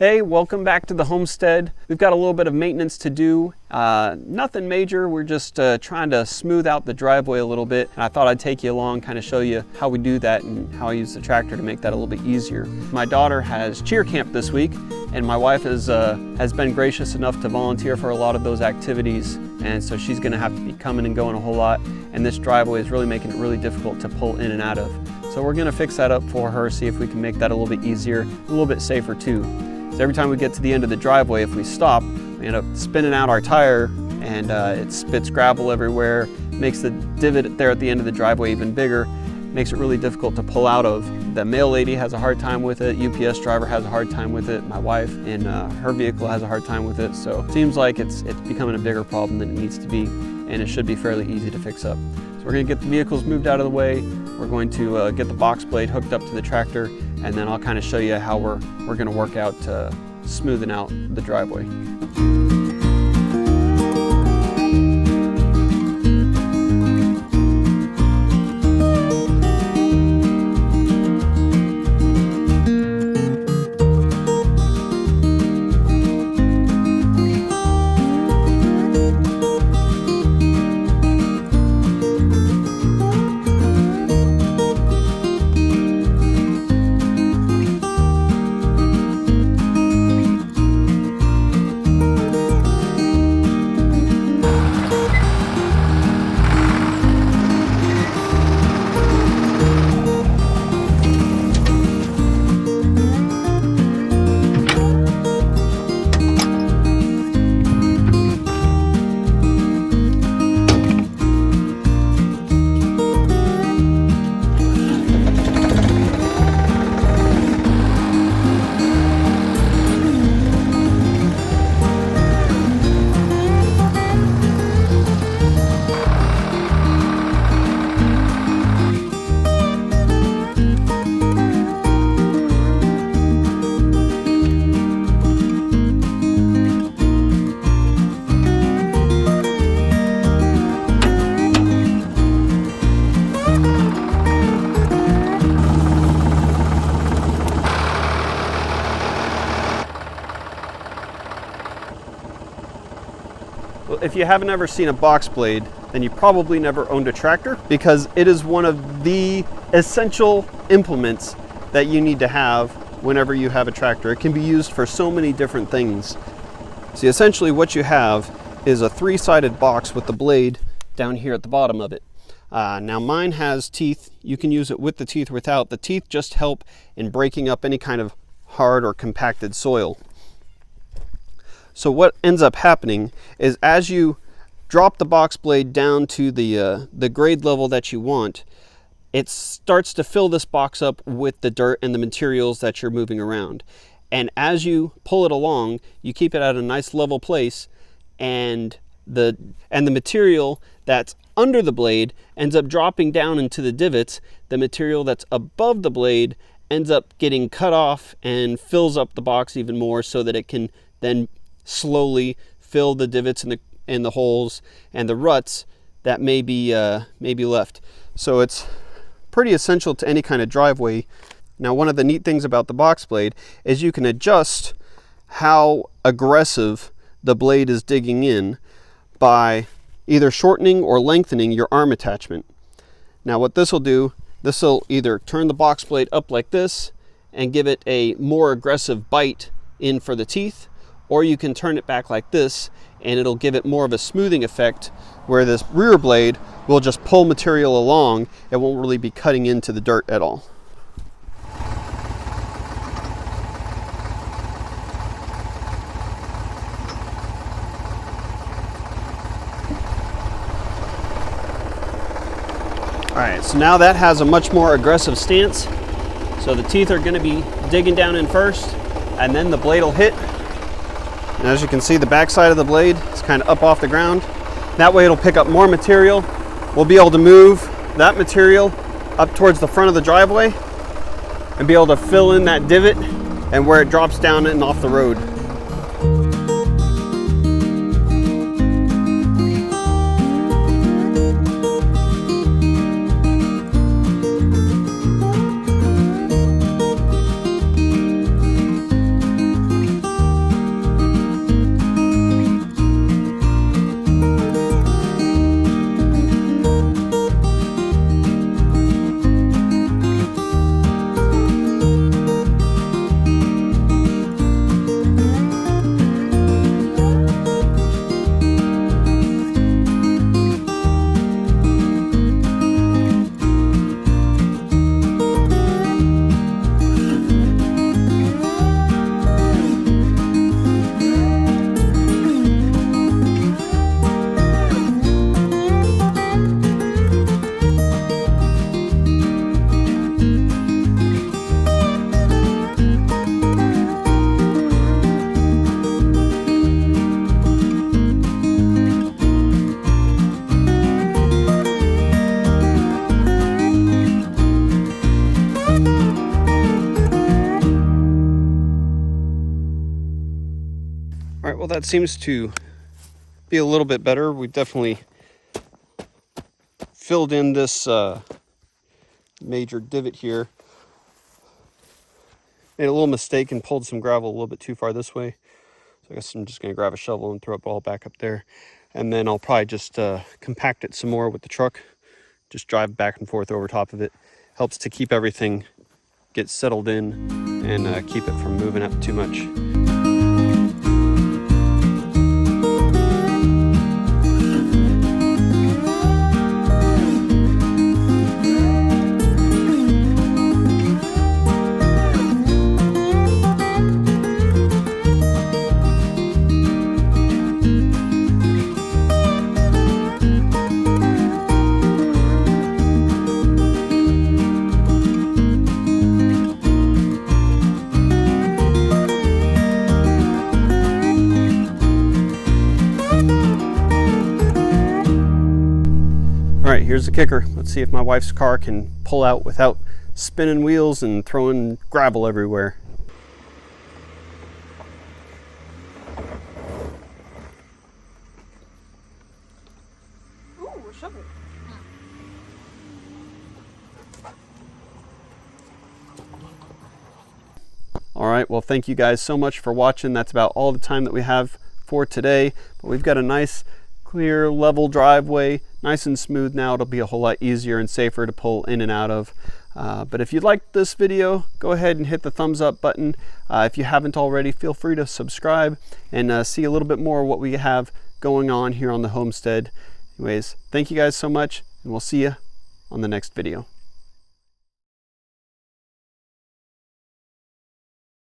Hey, welcome back to the homestead. We've got a little bit of maintenance to do. Nothing major. We're just trying to smooth out the driveway a little bit. And I thought I'd take you along, kind of show you how we do that and how I use the tractor to make that a little bit easier. My daughter has cheer camp this week, and my wife has been gracious enough to volunteer for a lot of those activities. And so she's gonna have to be coming and going a whole lot. And this driveway is really making it really difficult to pull in and out of. So we're gonna fix that up for her, see if we can make that a little bit easier, a little bit safer too. So every time we get to the end of the driveway, if we stop, we end up spinning out our tire, and it spits gravel everywhere, makes the divot there at the end of the driveway even bigger, makes it really difficult to pull out of. The mail lady has a hard time with it, UPS driver has a hard time with it, my wife in her vehicle has a hard time with it, so it seems like it's becoming a bigger problem than it needs to be, and it should be fairly easy to fix up. So we're going to get the vehicles moved out of the way, we're going to get the box blade hooked up to the tractor, and then I'll kind of show you how we're going to work out smoothing out the driveway. If you haven't ever seen a box blade, then you probably never owned a tractor, because it is one of the essential implements that you need to have whenever you have a tractor. It can be used for so many different things. See, essentially what you have is a three-sided box with the blade down here at the bottom of it. Now mine has teeth. You can use it with the teeth or without. The teeth just help in breaking up any kind of hard or compacted soil. So what ends up happening is, as you drop the box blade down to the grade level that you want, it starts to fill this box up with the dirt and the materials that you're moving around. And as you pull it along, you keep it at a nice level place, and the material that's under the blade ends up dropping down into the divots. The material that's above the blade ends up getting cut off and fills up the box even more, so that it can then slowly fill the divots and the holes and the ruts that may be left. So it's pretty essential to any kind of driveway. Now, one of the neat things about the box blade is you can adjust how aggressive the blade is digging in by either shortening or lengthening your arm attachment. Now what this will do, this will either turn the box blade up like this and give it a more aggressive bite in for the teeth, or you can turn it back like this and it'll give it more of a smoothing effect, where this rear blade will just pull material along. It won't really be cutting into the dirt at all. All right, so now that has a much more aggressive stance. So the teeth are going to be digging down in first, and then the blade will hit. And as you can see, the back side of the blade is kind of up off the ground. That way it'll pick up more material. We'll be able to move that material up towards the front of the driveway and be able to fill in that divot and where it drops down and off the road. All right, well, that seems to be a little bit better. We've definitely filled in this major divot here. Made a little mistake and pulled some gravel a little bit too far this way. So I guess I'm just gonna grab a shovel and throw it all back up there. And then I'll probably just compact it some more with the truck. Just drive back and forth over top of it. Helps to keep everything get settled in and keep it from moving up too much. All right, here's the kicker. Let's see if my wife's car can pull out without spinning wheels and throwing gravel everywhere. Ooh, a shovel. All right, well, thank you guys so much for watching. That's about all the time that we have for today. But we've got a nice, clear, level driveway, nice and smooth now. It'll be a whole lot easier and safer to pull in and out of. But if you liked this video, go ahead and hit the thumbs up button. If you haven't already, feel free to subscribe and see a little bit more of what we have going on here on the homestead. Anyways, thank you guys so much, and we'll see you on the next video.